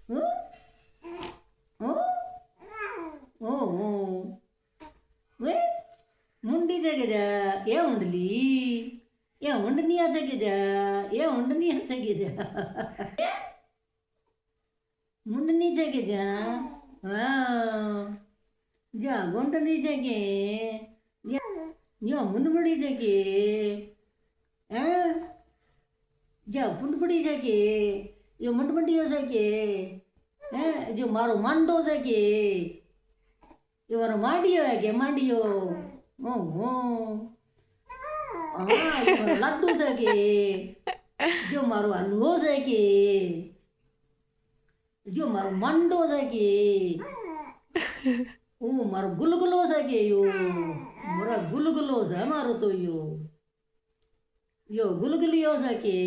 હં? હં? ઓહો વે મુંડી છે કે જા એ ઊંડલી એ ઊંડની આ છે કે જા એ ઊંડની આ છે કે જા મુંડની છે કે જા હા જા ગોંડની છે કે યો મુંડમડી છે કે હા જા ફૂંડપડી છે કે યો મંડમડીયો છે કે હે જો મારો માંડો છે કે એ મારો માંડિયો હે કે માંડિયો ઓહો હા એ મારો લાડુ છે કે જો મારો હલવો છે કે જો મારો મંડો છે કે ઓ મારો ગુલગુલો છે કે યો મારો ગુલગુલો છે મારો તો યો યો ગુલગુલિયો છે કે